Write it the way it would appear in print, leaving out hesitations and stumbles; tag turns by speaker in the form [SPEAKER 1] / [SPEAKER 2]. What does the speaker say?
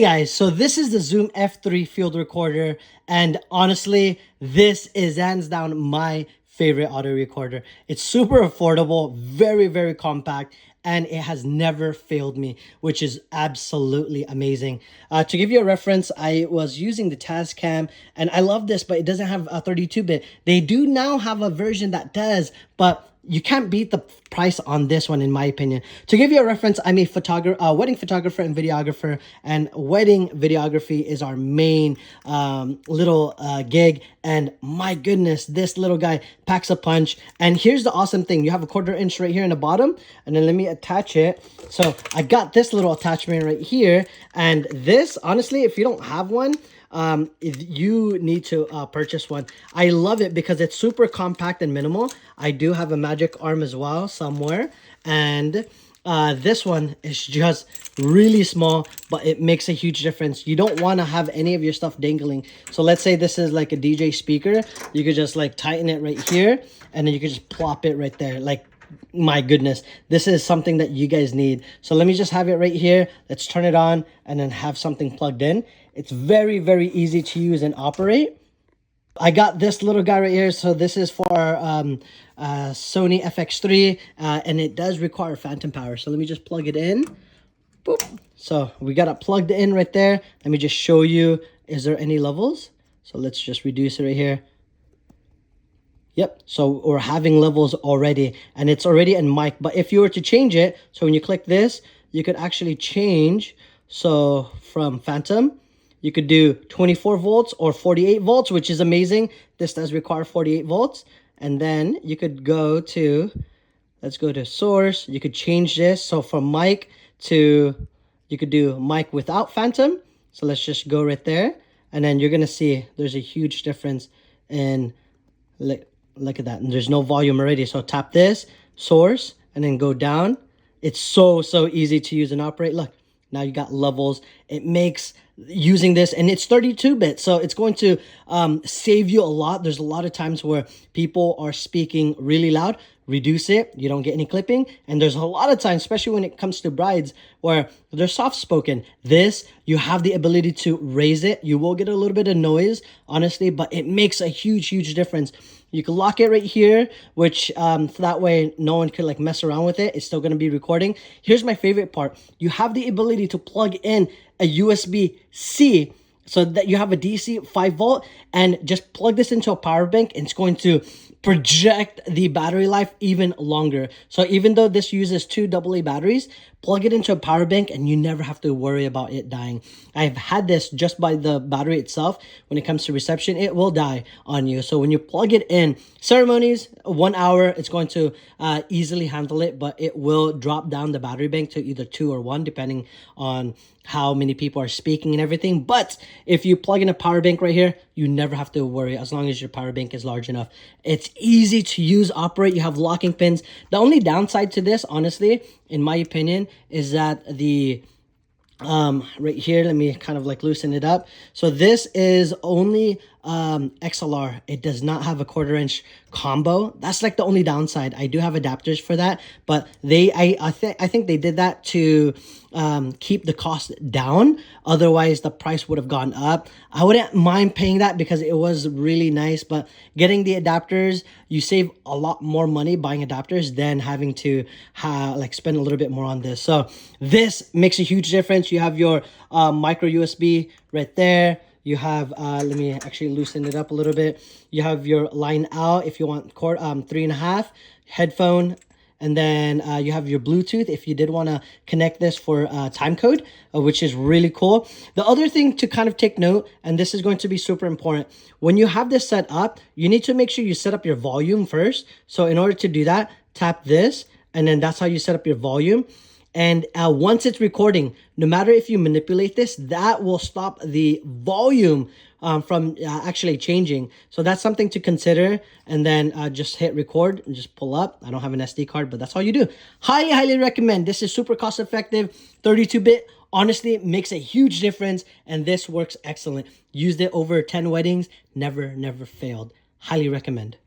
[SPEAKER 1] Hey guys, so this is the Zoom F3 field recorder, and honestly, this is hands down my favorite audio recorder. It's super affordable, very compact, and it has never failed me, which is absolutely amazing. To give you a reference, I was using the Tascam, and I love this, but it doesn't have a 32-bit. They do now have a version that does, but you can't beat the price on this one, in my opinion. To give you a reference, I'm a wedding photographer and videographer, and wedding videography is our main little gig. And my goodness, this little guy packs a punch. And here's the awesome thing. You have a 1/4 inch right here in the bottom, and then let me attach it. So I got this little attachment right here, and this, honestly, if you don't have one, if you need to purchase one. I love it because it's super compact and minimal. I do have a magic arm as well somewhere, and this one is just really small, but it makes a huge difference. You don't want to have any of your stuff dangling. So let's say this is like a DJ speaker. You could just like tighten it right here, and then you could just plop it right there. Like, my goodness, this is something that you guys need. So let me just have it right here. Let's turn it on and then have something plugged in. It's very easy to use and operate. I got this little guy right here. So this is for Sony FX3, and it does require phantom power. So let me just plug it in. Boop. So we got it plugged in right there. Let me just show you, is there any levels? So let's just reduce it right here. Yep, so we're having levels already, and it's already in mic. But if you were to change it, so when you click this, you could actually change. So from phantom, you could do 24 volts or 48 volts, which is amazing. This does require 48 volts. And then you could go to, let's go to source. You could change this. So from mic to, you could do mic without phantom. So let's just go right there. And then you're going to see there's a huge difference in, look at that. And there's no volume already. So tap this, source, and then go down. It's so easy to use and operate. Look, now you got levels. It makes using this, and it's 32-bit, so it's going to save you a lot. There's a lot of times where people are speaking really loud. Reduce it, you don't get any clipping. And there's a lot of times, especially when it comes to brides, where they're soft spoken. This, you have the ability to raise it. You will get a little bit of noise, honestly, but it makes a huge difference. You can lock it right here, which so that way no one could like mess around with it. It's still going to be recording. Here's my favorite part. You have the ability to plug in a USB-C so that you have a DC 5 volt, and just plug this into a power bank, and it's going to project the battery life even longer. So even though this uses 2 AA batteries, plug it into a power bank and you never have to worry about it dying. I've had this just by the battery itself. When it comes to reception, it will die on you. So when you plug it in, ceremonies, 1 hour, it's going to easily handle it, but it will drop down the battery bank to either 2 or 1, depending on how many people are speaking and everything. But if you plug in a power bank right here, you never have to worry as long as your power bank is large enough. It's easy to use, operate. You have locking pins. The only downside to this, honestly, in my opinion, is that the right here, let me kind of like loosen it up. So this is only XLR. It does not have a 1/4 inch combo. That's like the only downside. I do have adapters for that, but I think they did that to keep the cost down. Otherwise the price would have gone up. I wouldn't mind paying that because it was really nice, but getting the adapters, you save a lot more money buying adapters than having to like spend a little bit more on this. So this makes a huge difference. You have your micro USB right there. You have, let me actually loosen it up a little bit. You have your line out if you want cord, 3.5 headphone. And then you have your Bluetooth if you did want to connect this for time code, which is really cool. The other thing to kind of take note, and this is going to be super important, when you have this set up, you need to make sure you set up your volume first. So in order to do that, tap this, and then that's how you set up your volume. And once it's recording, no matter if you manipulate this, that will stop the volume from actually changing. So that's something to consider. And then just hit record and just pull up. I don't have an SD card, but that's all you do. Highly recommend. This is super cost effective. 32-bit. Honestly, it makes a huge difference. And this works excellent. Used it over 10 weddings. Never failed. Highly recommend.